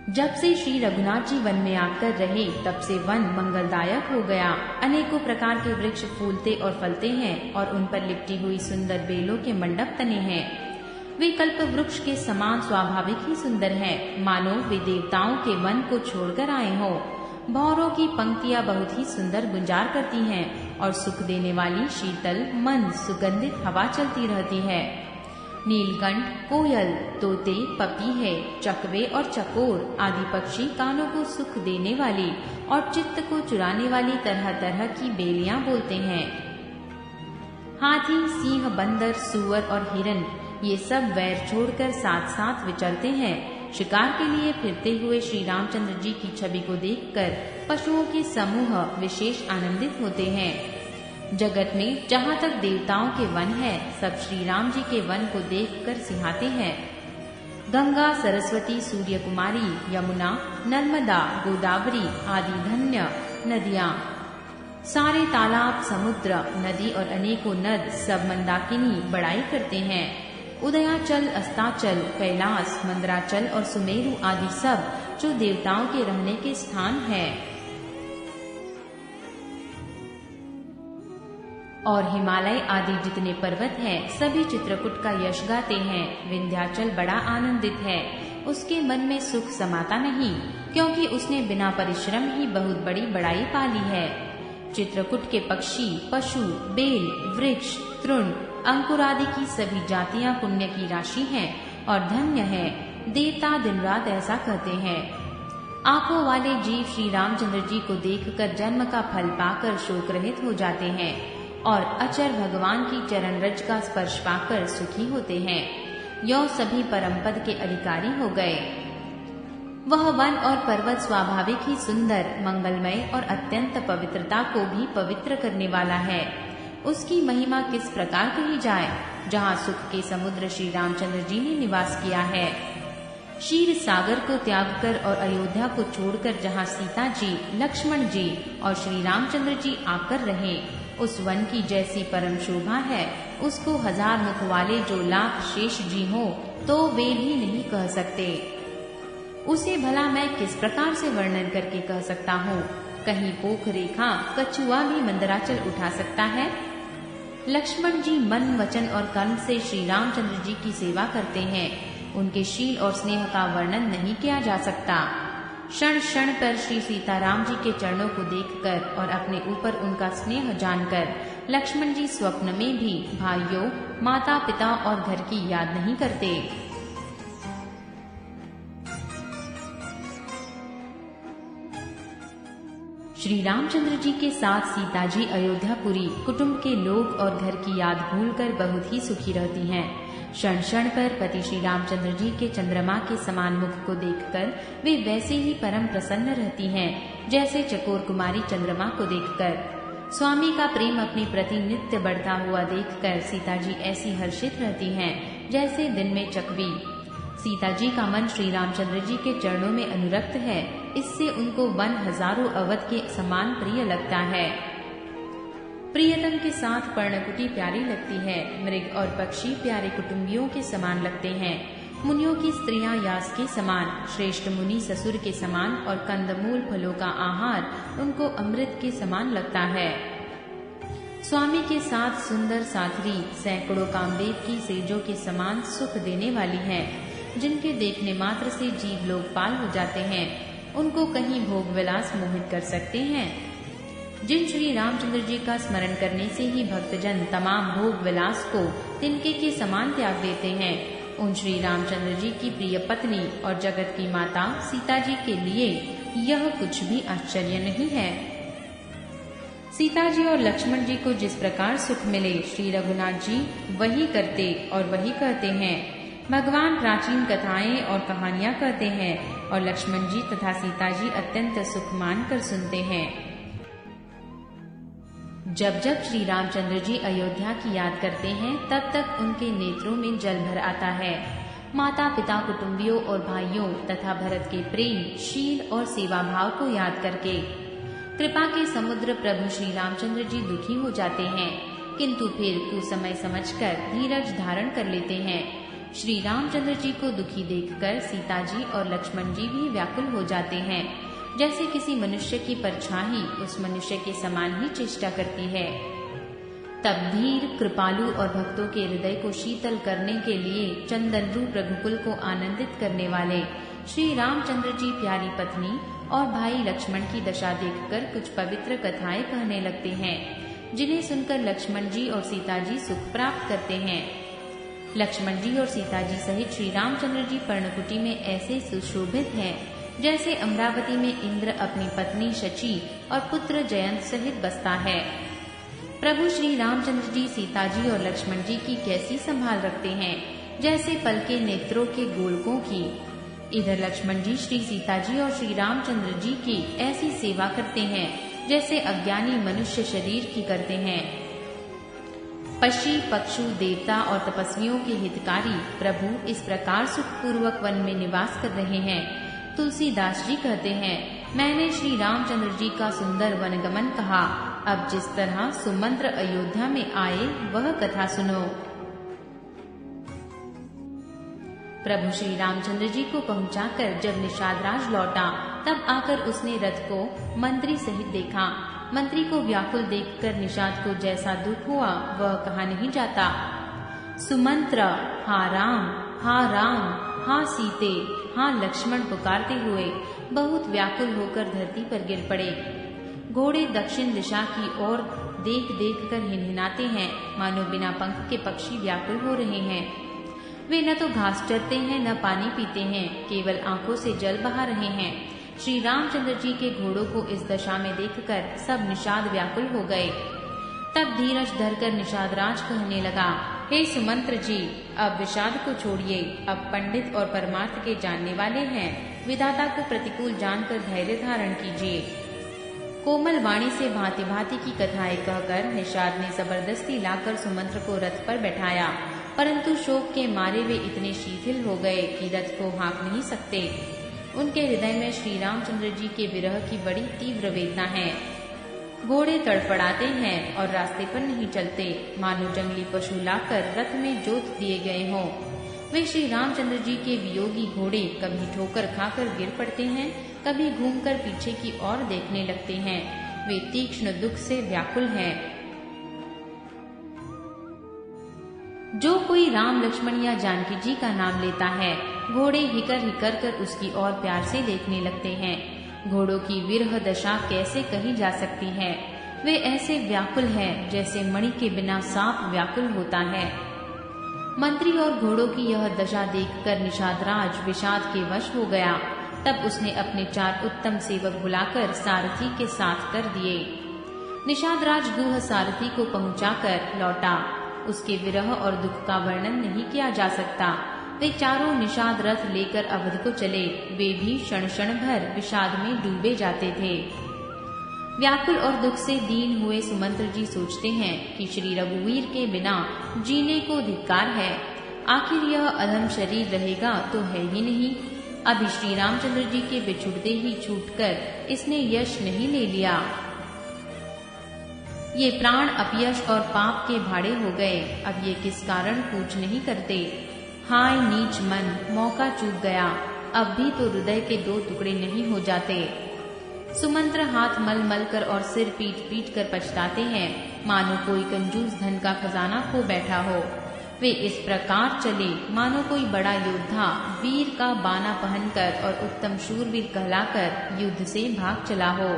जब से श्री रघुनाथ जी वन में आकर रहे तब से वन मंगलदायक हो गया। अनेकों प्रकार के वृक्ष फूलते और फलते हैं और उन पर लिपटी हुई सुंदर बेलों के मंडप तने हैं। वे कल्प वृक्ष के समान स्वाभाविक ही सुंदर हैं, मानो वे देवताओं के वन को छोड़कर आए हों। भौरों की पंक्तियां बहुत ही सुंदर गुंजार करती हैं और सुख देने वाली शीतल मंद सुगंधित हवा चलती रहती है। नीलकंठ, कोयल, तोते, पपीहे, चकवे और चकोर आदि पक्षी कानों को सुख देने वाली और चित्त को चुराने वाली तरह तरह की बेलियां बोलते हैं। हाथी, सिंह, बंदर, सूअर और हिरन ये सब वैर छोड़कर साथ साथ विचरते हैं। शिकार के लिए फिरते हुए श्री रामचंद्र जी की छवि को देखकर पशुओं के समूह विशेष आनंदित होते हैं। जगत में जहाँ तक देवताओं के वन है, सब श्री राम जी के वन को देखकर सिहाते हैं। गंगा, सरस्वती, सूर्य कुमारी, यमुना, नर्मदा, गोदावरी आदि धन्य नदियाँ, सारे तालाब, समुद्र, नदी और अनेकों नद सब मंदाकिनी बड़ाई करते हैं। उदयाचल, अस्ताचल, कैलाश, मंदराचल और सुमेरु आदि सब जो देवताओं के रहने के स्थान है, और हिमालय आदि जितने पर्वत हैं सभी चित्रकूट का यश गाते हैं। विंध्याचल बड़ा आनंदित है, उसके मन में सुख समाता नहीं, क्योंकि उसने बिना परिश्रम ही बहुत बड़ी बड़ाई पाली है। चित्रकूट के पक्षी, पशु, बेल, वृक्ष, तृण, अंकुर आदि की सभी जातियां पुण्य की राशि हैं और धन्य है। देवता दिन रात ऐसा कहते हैं। आंखों वाले जीव श्री रामचंद्र जी को देखकर जन्म का फल पाकर शोक रहित हो जाते हैं और अचर भगवान की चरण रज का स्पर्श पाकर सुखी होते हैं। यो सभी परम पद के अधिकारी हो गए। वह वन और पर्वत स्वाभाविक ही सुंदर, मंगलमय और अत्यंत पवित्रता को भी पवित्र करने वाला है। उसकी महिमा किस प्रकार कही जाए, जहाँ सुख के समुद्र श्री रामचंद्र जी ने निवास किया है। क्षीर सागर को त्याग कर और अयोध्या को छोड़कर जहाँ सीता जी, लक्ष्मण जी और श्री रामचंद्र जी आकर रहे, उस वन की जैसी परम शोभा है, उसको हजार मुख वाले जो लाख शेष जी हो तो वे भी नहीं कह सकते। उसे भला मैं किस प्रकार से वर्णन करके कह सकता हूँ। कहीं पोख रेखा कछुआ भी मंदराचल उठा सकता है। लक्ष्मण जी मन, वचन और कर्म से श्री रामचंद्र जी की सेवा करते हैं। उनके शील और स्नेह का वर्णन नहीं किया जा सकता। क्षण क्षण पर श्री सीताराम जी के चरणों को देखकर और अपने ऊपर उनका स्नेह जानकर लक्ष्मण जी स्वप्न में भी भाइयों, माता पिता और घर की याद नहीं करते। श्री रामचंद्र जी के साथ सीता जी अयोध्यापुरी कुटुंब के लोग और घर की याद भूलकर बहुत ही सुखी रहती हैं। क्षण क्षण पर पति श्री रामचंद्र जी के चंद्रमा के समान मुख को देखकर वे वैसे ही परम प्रसन्न रहती हैं, जैसे चकोर कुमारी चंद्रमा को देखकर। स्वामी का प्रेम अपनी प्रति नित्य बढ़ता हुआ देखकर सीता जी ऐसी हर्षित रहती हैं, जैसे दिन में चकवी। सीता जी का मन श्री रामचंद्र जी के चरणों में अनुरक्त है, इससे उनको वन हजारों अवध के समान प्रिय लगता है। प्रियतम के साथ पर्णकुटी प्यारी लगती है। मृग और पक्षी प्यारे कुटुंबियों के समान लगते हैं। मुनियों की स्त्रियां यास के समान, श्रेष्ठ मुनि ससुर के समान और कंदमूल फलों का आहार उनको अमृत के समान लगता है। स्वामी के साथ सुंदर साथरी सैकड़ों कामदेव की सेजों के समान सुख देने वाली है, जिनके देखने मात्र से जीव लोकपाल हो जाते हैं। उनको कहीं भोग विलास मोहित कर सकते हैं। जिन श्री रामचंद्र जी का स्मरण करने से ही भक्तजन तमाम भोग विलास को तिनके के समान त्याग देते हैं, उन श्री रामचंद्र जी की प्रिय पत्नी और जगत की माता सीता जी के लिए यह कुछ भी आश्चर्य नहीं है। सीता जी और लक्ष्मण जी को जिस प्रकार सुख मिले, श्री रघुनाथ जी वही करते और वही कहते हैं। भगवान प्राचीन कथाएं और कहानियां कहते हैं और लक्ष्मण जी तथा सीता जी अत्यंत सुख मानकर सुनते हैं। जब जब श्री रामचंद्र जी अयोध्या की याद करते हैं, तब तक उनके नेत्रों में जल भर आता है। माता पिता, कुटुंबियों और भाइयों तथा भरत के प्रेम, शील और सेवा भाव को याद करके कृपा के समुद्र प्रभु श्री रामचंद्र जी दुखी हो जाते हैं, किंतु फिर कुसमय समझकर धीरज धारण कर लेते हैं। श्री रामचंद्र जी को दुखी देखकर सीता जी और लक्ष्मण जी भी व्याकुल हो जाते हैं। जैसे किसी मनुष्य की परछाई उस मनुष्य के समान ही चेष्टा करती है। तब धीर, कृपालु और भक्तों के हृदय को शीतल करने के लिए चंदन रूप रघुकुल को आनंदित करने वाले श्री रामचंद्र जी प्यारी पत्नी और भाई लक्ष्मण की दशा देखकर कुछ पवित्र कथाएं कहने लगते हैं, जिन्हें सुनकर लक्ष्मण जी और सीता जी सुख प्राप्त करते हैं। लक्ष्मण जी और सीता जी सहित श्री रामचंद्र जी पर्णकुटी में ऐसे सुशोभित हैं जैसे अमरावती में इंद्र अपनी पत्नी शची और पुत्र जयंत सहित बसता है। प्रभु श्री रामचंद्र जी सीता जी और लक्ष्मण जी की कैसी संभाल रखते हैं, जैसे पल के नेत्रों के गोलकों की। इधर लक्ष्मण जी श्री सीता जी और श्री रामचंद्र जी की ऐसी सेवा करते हैं जैसे अज्ञानी मनुष्य शरीर की करते हैं। पशु, पक्षु, देवता और तपस्वियों के हितकारी प्रभु इस प्रकार सुखपूर्वक वन में निवास कर रहे हैं। तुलसीदास जी कहते हैं, मैंने श्री रामचंद्र जी का सुंदर वनगमन कहा, अब जिस तरह सुमंत्र अयोध्या में आए वह कथा सुनो। प्रभु श्री रामचंद्र जी को पहुंचाकर जब निषादराज लौटा, तब आकर उसने रथ को मंत्री सहित देखा। मंत्री को व्याकुल देखकर निषाद को जैसा दुख हुआ वह कहा नहीं जाता। सुमंत्र हा राम हा सीते हा लक्ष्मण पुकारते हुए बहुत व्याकुल होकर धरती पर गिर पड़े। घोड़े दक्षिण दिशा की ओर देख देख कर हिनहिनाते हैं, मानो बिना पंख के पक्षी व्याकुल हो रहे हैं। वे न तो घास चरते हैं न पानी पीते हैं, केवल आंखों से जल बहा रहे हैं। श्री रामचंद्र जी के घोड़ों को इस दशा में देखकर सब निषाद व्याकुल हो गए। तब धीरज धरकर निषादराज कहने लगा, हे सुमंत्र जी, अब विषाद को छोड़िए। अब पंडित और परमार्थ के जानने वाले हैं, विधाता को प्रतिकूल जानकर धैर्य धारण कीजिए। कोमल वाणी से भांति भांति की कथाएं कहकर निषाद ने जबरदस्ती लाकर सुमंत्र को रथ पर बैठाया, परंतु शोक के मारे वे इतने शिथिल हो गए कि रथ को हाँक नहीं सकते। उनके हृदय में श्री रामचंद्र जी के विरह की बड़ी तीव्र वेदना है। घोड़े तड़फड़ाते हैं और रास्ते पर नहीं चलते, मानो जंगली पशु लाकर रथ में जोत दिए गए हों। वे श्री रामचंद्र जी के वियोगी घोड़े कभी ठोकर खाकर गिर पड़ते हैं, कभी घूमकर पीछे की ओर देखने लगते हैं। वे तीक्ष्ण दुख से व्याकुल हैं। जो कोई राम, लक्ष्मण या जानकी जी का नाम लेता है, घोड़े हिकर हिकर कर उसकी ओर प्यार से देखने लगते हैं। घोड़ों की विरह दशा कैसे कही जा सकती है। वे ऐसे व्याकुल हैं जैसे मणि के बिना सांप व्याकुल होता है। मंत्री और घोड़ों की यह दशा देखकर निषादराज विषाद के वश हो गया। तब उसने अपने 4 उत्तम सेवक बुलाकर सारथी के साथ कर दिए। निषादराज गुह सारथी को पहुंचाकर लौटा। उसके विरह और दुख का वर्णन नहीं किया जा सकता। वे चारों निषाद रथ लेकर अवध को चले। वे भी क्षण क्षण भर विषाद में डूबे जाते थे। व्याकुल और दुख से दीन हुए सुमंत्र जी सोचते हैं कि श्री रघुवीर के बिना जीने को धिक्कार है। आखिर यह अधम शरीर रहेगा तो है ही नहीं। अभी श्री रामचंद्र जी के बिछुड़ते ही छूटकर इसने यश नहीं ले लिया। ये प्राण अपयश और पाप के भाड़े हो गए। अब ये किस कारण पूछ नहीं करते। हाय नीच मन, मौका चूक गया। अब भी तो हृदय के 2 टुकड़े नहीं हो जाते। सुमंत्र हाथ मल मल कर और सिर पीट पीट कर पछताते हैं, मानो कोई कंजूस धन का खजाना खो बैठा हो। वे इस प्रकार चले मानो कोई बड़ा योद्धा वीर का बाना पहनकर और उत्तम शूरवीर कहलाकर युद्ध से भाग चला हो।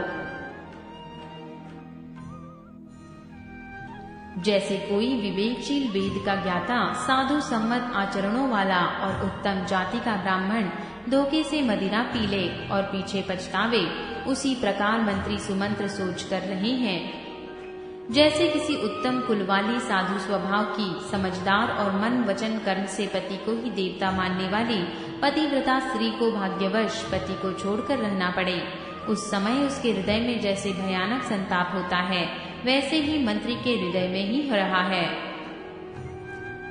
जैसे कोई विवेकशील वेद का ज्ञाता, साधु सम्मत आचरणों वाला और उत्तम जाति का ब्राह्मण धोखे से मदिरा पी ले और पीछे पछतावे, उसी प्रकार मंत्री सुमंत्र सोच कर रहे हैं। जैसे किसी उत्तम कुल वाली साधु स्वभाव की, समझदार और मन वचन कर्म से पति को ही देवता मानने वाली पतिव्रता स्त्री को भाग्यवश पति को छोड़कर रहना पड़े, उस समय उसके हृदय में जैसे भयानक संताप होता है, वैसे ही मंत्री के हृदय में ही रहा है।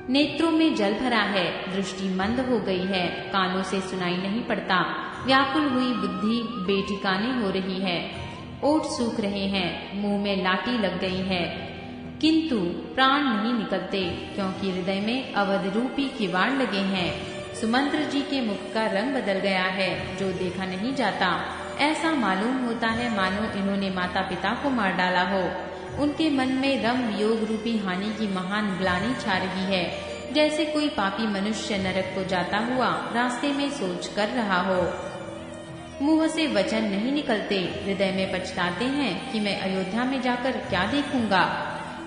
नेत्रों में जल भरा है, दृष्टि मंद हो गई है, कानों से सुनाई नहीं पड़ता, व्याकुल हुई बुद्धि बेठिकाने हो रही है, ओठ सूख रहे हैं, मुंह में लाठी लग गई है, किंतु प्राण नहीं निकलते, क्योंकि हृदय में अवध रूपी किवाड़ लगे हैं। सुमंत्र जी के मुख का रंग बदल गया है, जो देखा नहीं जाता। ऐसा मालूम होता है मानो इन्होंने माता पिता को मार डाला हो। उनके मन में रम वियोग रूपी हानि की महान ग्लानि छा रही है, जैसे कोई पापी मनुष्य नरक को जाता हुआ रास्ते में सोच कर रहा हो। मुंह से वचन नहीं निकलते, हृदय में पछताते हैं कि मैं अयोध्या में जाकर क्या देखूंगा।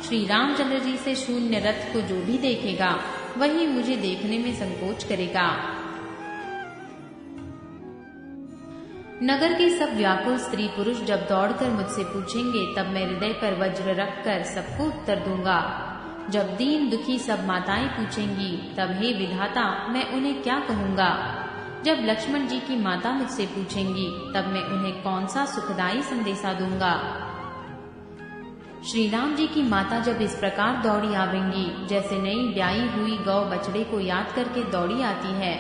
श्री रामचंद्र जी से शून्य रथ को जो भी देखेगा वही मुझे देखने में संकोच करेगा। नगर के सब व्याकुल स्त्री पुरुष जब दौड़कर मुझसे पूछेंगे, तब मैं हृदय पर वज्र रखकर सबको उत्तर दूंगा। जब दीन दुखी सब माताएं पूछेंगी, तब हे विधाता मैं उन्हें क्या कहूँगा। जब लक्ष्मण जी की माता मुझसे पूछेंगी, तब मैं उन्हें कौन सा सुखदायी संदेशा दूंगा। श्री राम जी की माता जब इस प्रकार दौड़ी आवेंगी, जैसे नई ब्याई हुई गौ बछड़े को याद करके दौड़ी आती है,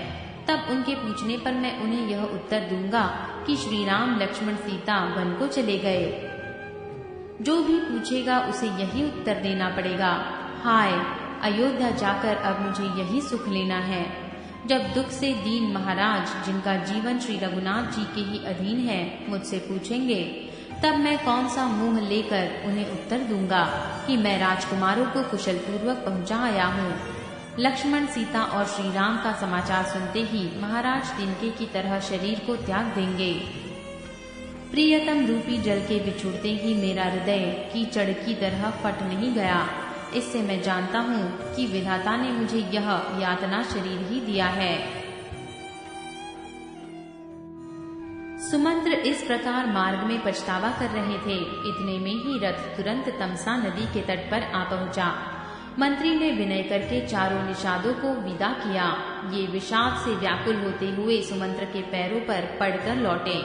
तब उनके पूछने पर मैं उन्हें यह उत्तर दूंगा कि श्री राम लक्ष्मण सीता वन को चले गए। जो भी पूछेगा उसे यही उत्तर देना पड़ेगा, हाय अयोध्या जाकर अब मुझे यही सुख लेना है। जब दुख से दीन महाराज, जिनका जीवन श्री रघुनाथ जी के ही अधीन है, मुझसे पूछेंगे, तब मैं कौन सा मुंह लेकर उन्हें उत्तर दूंगा कि मैं राजकुमारों को कुशल पूर्वक पहुंचा आया हूँ। लक्ष्मण सीता और श्री राम का समाचार सुनते ही महाराज तिनके की तरह शरीर को त्याग देंगे। प्रियतम रूपी जल के बिछुड़ते ही मेरा हृदय कीचड़ की तरह फट नहीं गया। इससे मैं जानता हूँ कि विधाता ने मुझे यह यातना शरीर ही दिया है। सुमंत्र इस प्रकार मार्ग में पछतावा कर रहे थे। इतने में ही रथ तुरंत तमसा नदी के तट पर आ पहुंचा। मंत्री ने विनय करके चारों निषादों को विदा किया। ये विषाद से व्याकुल होते हुए सुमंत्र के पैरों पर पड़कर लौटे।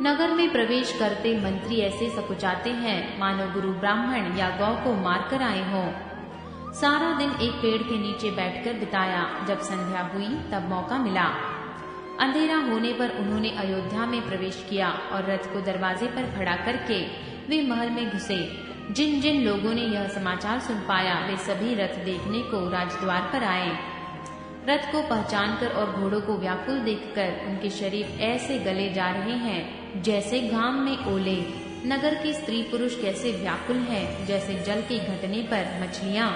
नगर में प्रवेश करते मंत्री ऐसे सकुचाते हैं मानो गुरु ब्राह्मण या गौ को मारकर आए हों। सारा दिन एक पेड़ के नीचे बैठकर बिताया। जब संध्या हुई तब मौका मिला। अंधेरा होने पर उन्होंने अयोध्या में प्रवेश किया और रथ को दरवाजे पर खड़ा करके वे महल में घुसे। जिन जिन लोगों ने यह समाचार सुन पाया, वे सभी रथ देखने को राजद्वार पर आए। रथ को पहचानकर और घोड़ों को व्याकुल देखकर उनके शरीर ऐसे गले जा रहे हैं जैसे घाम में ओले। नगर के स्त्री पुरुष कैसे व्याकुल हैं, जैसे जल के घटने पर मछलियां।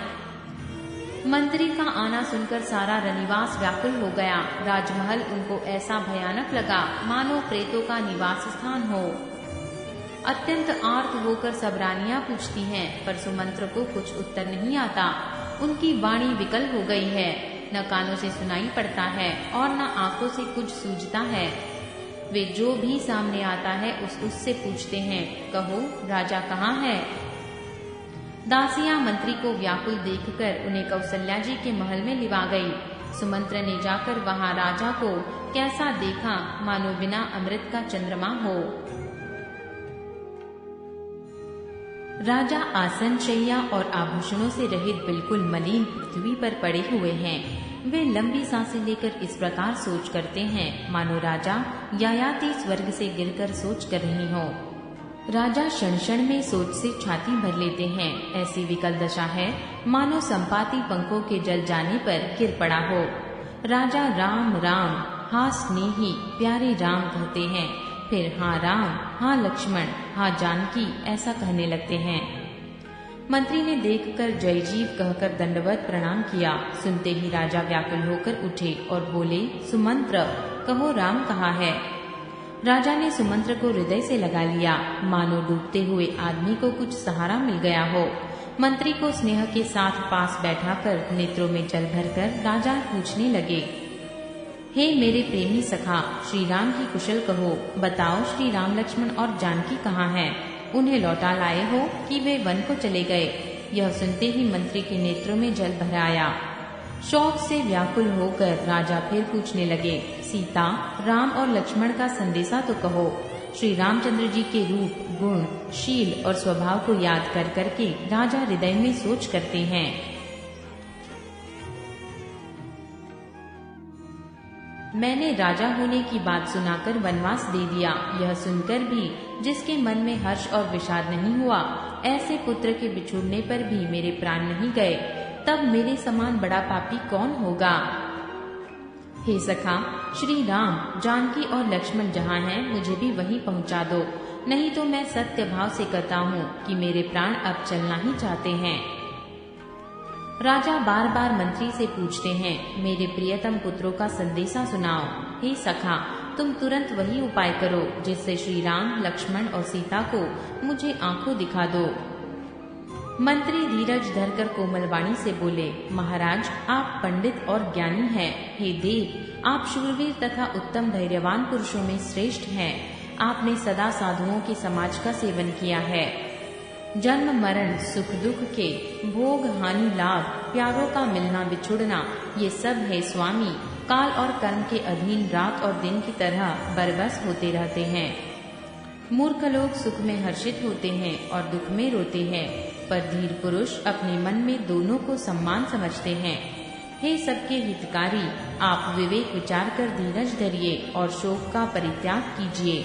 मंत्री का आना सुनकर सारा रनिवास व्याकुल हो गया। राजमहल उनको ऐसा भयानक लगा मानो प्रेतों का निवास स्थान हो। अत्यंत आर्त होकर सब रानियां पूछती हैं, पर सुमंत्र को कुछ उत्तर नहीं आता। उनकी वाणी विकल हो गई है, न कानों से सुनाई पड़ता है और न आंखों से कुछ सूझता है। वे जो भी सामने आता है उससे पूछते हैं, कहो राजा कहाँ है। दासियां मंत्री को व्याकुल देखकर उन्हें कौशल्या जी के महल में लिवा गई। सुमंत्र ने जाकर वहां राजा को कैसा देखा मानो बिना अमृत का चंद्रमा हो। राजा आसन शैया और आभूषणों से रहित बिल्कुल मलिन पृथ्वी पर पड़े हुए हैं। वे लंबी सांसें लेकर इस प्रकार सोच करते हैं मानो राजा यायाति स्वर्ग से गिरकर सोच कर रही हो। राजा क्षण क्षण में सोच से छाती भर लेते हैं। ऐसी विकल दशा है मानो संपाती पंखों के जल जाने पर गिर पड़ा हो। राजा राम राम, हाँ स्नेही प्यारे राम कहते हैं, फिर हाँ राम, हाँ लक्ष्मण, हाँ जानकी ऐसा कहने लगते हैं। मंत्री ने देखकर जय जीव कहकर दंडवत प्रणाम किया। सुनते ही राजा व्याकुल होकर उठे और बोले, सुमंत्र कहो राम कहाँ है। राजा ने सुमंत्र को हृदय से लगा लिया, मानो डूबते हुए आदमी को कुछ सहारा मिल गया हो। मंत्री को स्नेह के साथ पास बैठाकर नेत्रों में जल भरकर राजा पूछने लगे, हे मेरे प्रेमी सखा, श्री राम की कुशल कहो। बताओ श्री राम लक्ष्मण और जानकी कहाँ हैं? उन्हें लौटा लाए हो कि वे वन को चले गए? यह सुनते ही मंत्री के नेत्रों में जल भर आया। शोक से व्याकुल होकर राजा फिर पूछने लगे, सीता, राम और लक्ष्मण का संदेशा तो कहो। श्री रामचंद्र जी के रूप, गुण, शील और स्वभाव को याद कर करके राजा हृदय में सोच करते हैं। मैंने राजा होने की बात सुनाकर वनवास दे दिया। यह सुनकर भी जिसके मन में हर्ष और विषाद नहीं हुआ, ऐसे पुत्र के बिछुड़ने पर भी मेरे प्राण नहीं गए, तब मेरे समान बड़ा पापी कौन होगा। हे सखा, श्री राम, जानकी और लक्ष्मण जहाँ हैं, मुझे भी वहीं पहुँचा दो, नहीं तो मैं सत्य भाव से कहता हूँ कि मेरे प्राण अब चलना ही चाहते हैं। राजा बार बार मंत्री से पूछते हैं, मेरे प्रियतम पुत्रों का संदेशा सुनाओ। हे सखा, तुम तुरंत वही उपाय करो जिससे श्री राम, लक्ष्मण और सीता को मुझे आंखों दिखा दो। मंत्री धीरज धरकर कोमल वाणी से बोले, महाराज, आप पंडित और ज्ञानी हैं। हे देव, आप शूरवीर तथा उत्तम धैर्यवान पुरुषों में श्रेष्ठ हैं। आपने सदा साधुओं के समाज का सेवन किया है। जन्म मरण, सुख दुख के, भोग हानि लाभ, प्यारों का मिलना बिछुड़ना, ये सब है स्वामी, काल और कर्म के अधीन रात और दिन की तरह बरबस होते रहते हैं। मूर्ख लोग सुख में हर्षित होते हैं और दुख में रोते हैं, पर धीर पुरुष अपने मन में दोनों को सम्मान समझते हैं। हे सबके हितकारी, आप विवेक विचार कर धीरज धरिए और शोक का परित्याग कीजिए।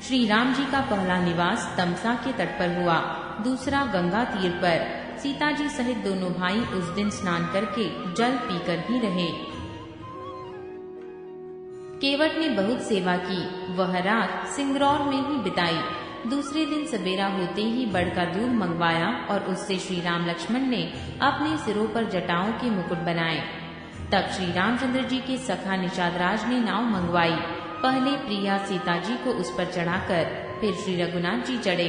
श्री राम जी का पहला निवास तमसा के तट पर हुआ, दूसरा गंगा तीर पर। सीता जी सहित दोनों भाई उस दिन स्नान करके जल पीकर ही रहे। केवट ने बहुत सेवा की, वह रात सिंगरौर में ही बिताई। दूसरे दिन सवेरा होते ही बड़ का दूध मंगवाया और उससे श्री राम लक्ष्मण ने अपने सिरों पर जटाओं के मुकुट बनाए। तब श्री रामचंद्र जी के सखा निषादराज ने नाव मंगवाई। पहले प्रिया सीता जी को उस पर चढ़ाकर फिर श्री रघुनाथ जी चढ़े,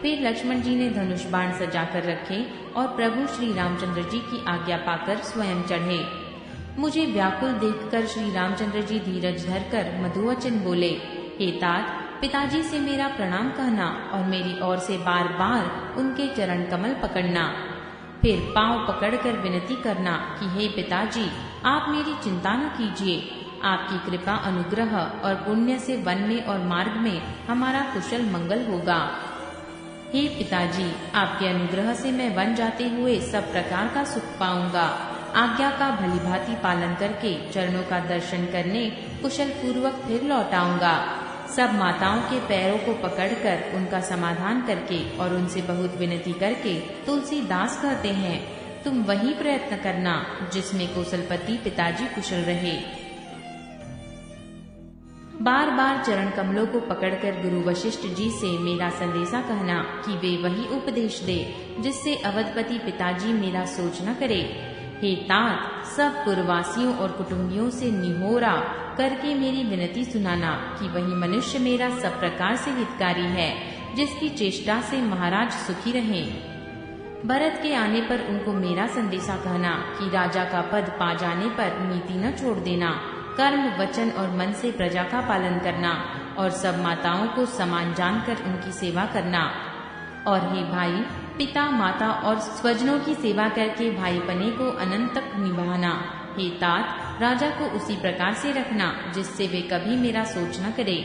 फिर लक्ष्मण जी ने धनुष बाण सजाकर रखे और प्रभु श्री रामचंद्र जी की आज्ञा पाकर स्वयं चढ़े। मुझे व्याकुल देखकर श्री रामचंद्र जी धीरज धरकर मधुवचन बोले, हे तात, पिताजी से मेरा प्रणाम कहना और मेरी ओर से बार बार उनके चरण कमल पकड़ना। फिर पांव पकड़कर विनती करना कि हे पिताजी, आप मेरी चिंता न कीजिए, आपकी कृपा अनुग्रह और पुण्य से वन में और मार्ग में हमारा कुशल मंगल होगा। हे पिताजी, आपके अनुग्रह से मैं वन जाते हुए सब प्रकार का सुख पाऊंगा। आज्ञा का भलीभांति पालन करके चरणों का दर्शन करने कुशल पूर्वक फिर लौट आऊंगा। सब माताओं के पैरों को पकड़कर उनका समाधान करके और उनसे बहुत विनती करके तुलसीदास कहते हैं, तुम वही प्रयत्न करना जिसमें कौशलपति पिताजी कुशल रहे। बार बार चरण कमलों को पकड़कर गुरु वशिष्ठ जी से मेरा संदेशा कहना कि वे वही उपदेश दे जिससे अवधपति पिताजी मेरा सोच न करे। हे तात, सब पुरवासियों और कुटुंबियों से निहोरा करके मेरी विनती सुनाना कि वही मनुष्य मेरा सब प्रकार से हितकारी है जिसकी चेष्टा से महाराज सुखी रहें। भरत के आने पर उनको मेरा संदेशा कहना कि राजा का पद पा जाने पर नीति न छोड़ देना, कर्म वचन और मन से प्रजा का पालन करना और सब माताओं को समान जानकर उनकी सेवा करना। और हे भाई, पिता माता और स्वजनों की सेवा करके भाईपने को अनंत तक निभाना। हे तात, राजा को उसी प्रकार से रखना जिससे वे कभी मेरा सोच न करे।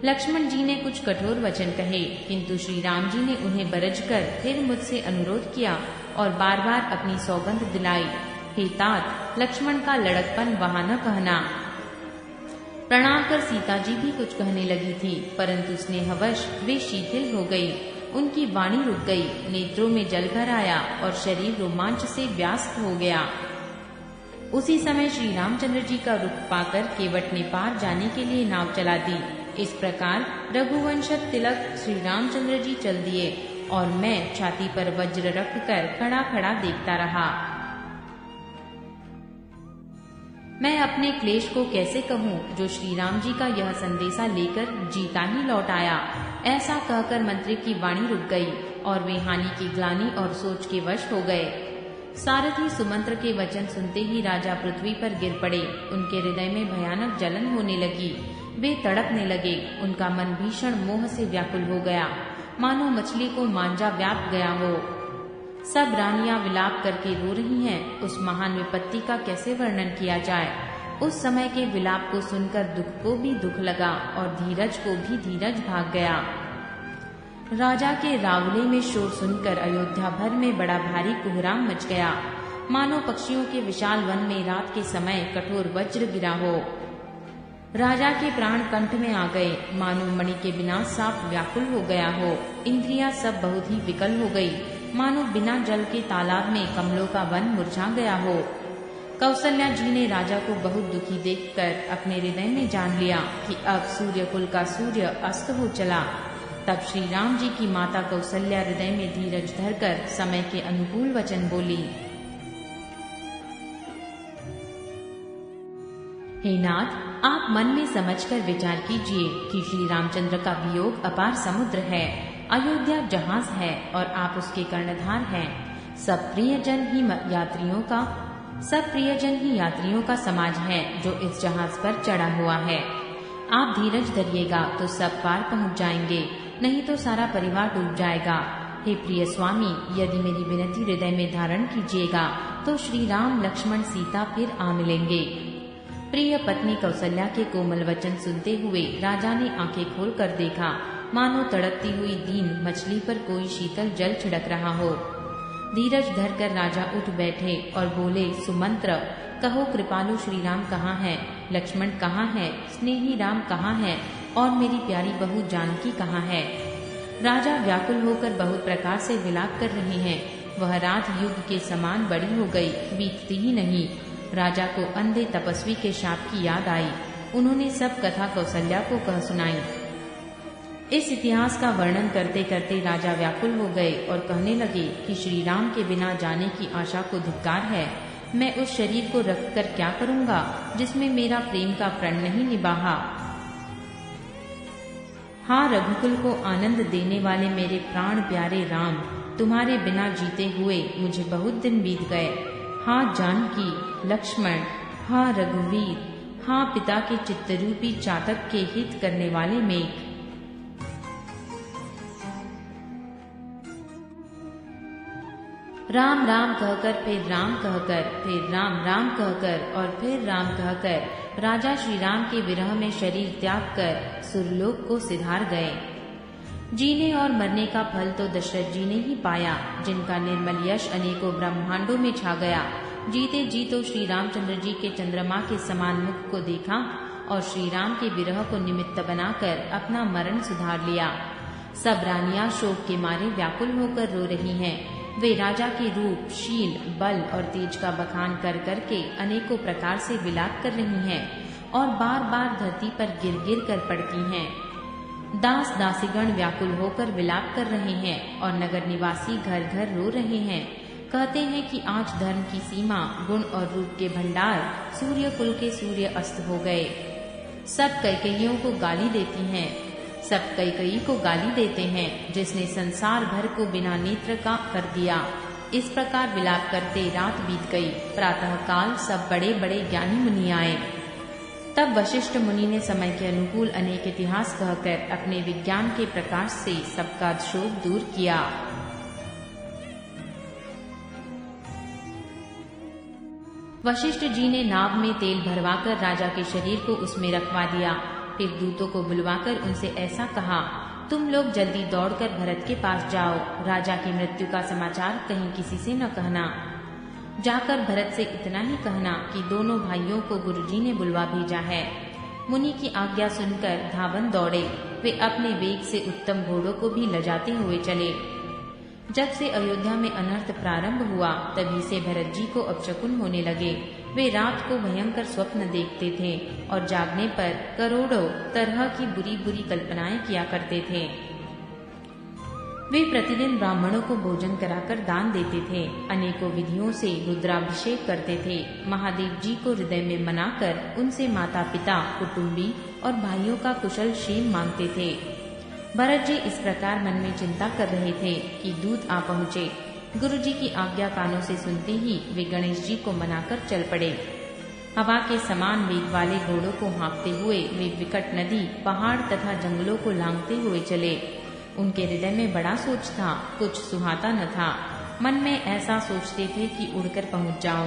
लक्ष्मण जी ने कुछ कठोर वचन कहे, किंतु श्री राम जी ने उन्हें बरज कर फिर मुझसे अनुरोध किया और बार बार अपनी सौगंध दिलाई। हे तात, लक्ष्मण का लड़कपन वहाँ न कहना। प्रणाम कर सीता जी भी कुछ कहने लगी थी, परंतु स्नेहवश वे शिथिल हो गई। उनकी वाणी रुक गई, नेत्रों में जल भर आया और शरीर रोमांच से व्यास्त हो गया। उसी समय श्री रामचंद्र जी का रुख पाकर केवट ने पार जाने के लिए नाव चला दी। इस प्रकार रघुवंश तिलक श्री रामचंद्र जी चल दिए और मैं छाती पर वज्र रखकर खड़ा खड़ा देखता रहा। मैं अपने क्लेश को कैसे कहूँ जो श्री राम जी का यह संदेशा लेकर जीता ही लौट आया। ऐसा कहकर मंत्री की वाणी रुक गई और वे हानि की ग्लानि और सोच के वश हो गए। सारथी सुमंत्र के वचन सुनते ही राजा पृथ्वी पर गिर पड़े। उनके हृदय में भयानक जलन होने लगी, वे तड़पने लगे। उनका मन भीषण मोह से व्याकुल हो गया, मानो मछली को मांझा व्याप गया हो। सब रानियां विलाप करके रो रही हैं। उस महान विपत्ति का कैसे वर्णन किया जाए। उस समय के विलाप को सुनकर दुख को भी दुख लगा और धीरज को भी धीरज भाग गया। राजा के रावले में शोर सुनकर अयोध्या भर में बड़ा भारी कोहराम मच गया, मानो पक्षियों के विशाल वन में रात के समय कठोर वज्र गिरा हो। राजा के प्राण कंठ में आ गए, मानो मणि के बिना सांप व्याकुल हो गया हो। इंद्रियां सब बहुत ही विकल हो गई, मानो बिना जल के तालाब में कमलों का वन मुरझा गया हो। कौसल्या जी ने राजा को बहुत दुखी देखकर अपने हृदय में जान लिया कि अब सूर्य कुल का सूर्य अस्त हो चला। तब श्री राम जी की माता कौसल्या हृदय में धीरज धरकर समय के अनुकूल वचन बोली। हे नाथ, आप मन में समझकर विचार कीजिए कि श्री रामचंद्र का वियोग अपार समुद्र है, अयोध्या जहाज है और आप उसके कर्णधार हैं। सब प्रियजन ही यात्रियों का समाज है जो इस जहाज पर चढ़ा हुआ है। आप धीरज धरिएगा तो सब पार पहुंच जाएंगे, नहीं तो सारा परिवार डूब जाएगा। हे प्रिय स्वामी, यदि मेरी विनती हृदय में धारण कीजिएगा तो श्री राम, लक्ष्मण, सीता फिर आ मिलेंगे। प्रिय पत्नी कौसल्या के कोमल वचन सुनते हुए राजा ने आंखें खोलकर देखा, मानो तड़पती हुई दीन मछली पर कोई शीतल जल छिड़क रहा हो। धीरज धरकर राजा उठ बैठे और बोले, सुमंत्र, कहो कृपालु श्री राम कहाँ है, लक्ष्मण कहाँ है, स्नेही राम कहाँ है और मेरी प्यारी बहू जानकी कहाँ है। राजा व्याकुल होकर बहुत प्रकार से विलाप कर रहे हैं। वह रात युग के समान बड़ी हो गई, बीतती ही नहीं। राजा को अंधे तपस्वी के शाप की याद आई। उन्होंने सब कथा कौसल्या को कह सुनाई। इस इतिहास का वर्णन करते करते राजा व्याकुल हो गए और कहने लगे कि श्री राम के बिना जाने की आशा को धिक्कार है। मैं उस शरीर को रखकर क्या करूंगा जिसमें मेरा प्रेम का प्रण नहीं निभाहा। हाँ, रघुकुल को आनंद देने वाले मेरे प्राण प्यारे राम, तुम्हारे बिना जीते हुए मुझे बहुत दिन बीत गए। हाँ जानकी, लक्ष्मण, हाँ रघुवीर, हाँ पिता के चित्तरूपी चातक के हित करने वाले मेघ। राम राम कहकर फिर राम कहकर, फिर राम राम कहकर और फिर राम कहकर राजा श्री राम के विरह में शरीर त्याग कर सुरलोक को सिधार गए। जीने और मरने का फल तो दशरथ जी ने ही पाया, जिनका निर्मल यश अनेकों ब्रह्मांडों में छा गया। जीते जी तो श्री रामचंद्र जी के चंद्रमा के समान मुख को देखा और श्री राम के विरह को निमित्त बनाकर अपना मरण सुधार लिया। सब रानियां शोक के मारे व्याकुल होकर रो रही हैं। वे राजा के रूप, शील, बल और तेज का बखान कर करके अनेकों प्रकार से विलाप कर रही हैं और बार बार धरती पर गिर गिर कर पड़ती हैं। दास दासीगण व्याकुल होकर विलाप कर रहे हैं और नगर निवासी घर घर रो रहे हैं। कहते हैं कि आज धर्म की सीमा, गुण और रूप के भंडार, सूर्य कुल के सूर्य अस्त हो गए। सब कैकेयियों को गाली देती हैं, सब कैकेयी को गाली देते हैं जिसने संसार भर को बिना नेत्र का कर दिया। इस प्रकार विलाप करते रात बीत गई। प्रातः काल सब बड़े बड़े ज्ञानी मुनि आए। तब वशिष्ठ मुनि ने समय के अनुकूल अनेक इतिहास कहकर अपने विज्ञान के प्रकाश से सबका शोक दूर किया। वशिष्ठ जी ने नाव में तेल भरवाकर राजा के शरीर को उसमें रखवा दिया। फिर दूतों को बुलवाकर उनसे ऐसा कहा, तुम लोग जल्दी दौड़कर भरत के पास जाओ। राजा की मृत्यु का समाचार कहीं किसी से न कहना। जाकर भरत से इतना ही कहना कि दोनों भाइयों को गुरुजी ने बुलवा भेजा है। मुनि की आज्ञा सुनकर धावन दौड़े। वे अपने वेग से उत्तम घोड़ों को भी लजाते हुए चले। जब से अयोध्या में अनर्थ प्रारंभ हुआ, तभी से भरत जी को अपशकुन होने लगे। वे रात को भयंकर स्वप्न देखते थे और जागने पर करोड़ों तरह की बुरी बुरी कल्पनाएं किया करते थे। वे प्रतिदिन ब्राह्मणों को भोजन कराकर दान देते थे। अनेकों विधियों से रुद्राभिषेक करते थे। महादेव जी को हृदय में मनाकर उनसे माता पिता, कुटुंबी और भाइयों का कुशल क्षेम मांगते थे। भरत जी इस प्रकार मन में चिंता कर रहे थे कि दूत आ पहुँचे। गुरु जी की आज्ञा कानों से सुनते ही वे गणेश जी को मनाकर चल पड़े। हवा के समान वेग वाले घोड़ों को हाँकते हुए वे विकट नदी, पहाड़ तथा जंगलों को लांघते हुए चले। उनके हृदय में बड़ा सोच था, कुछ सुहाता न था। मन में ऐसा सोचते थे कि उड़कर पहुंच जाओ।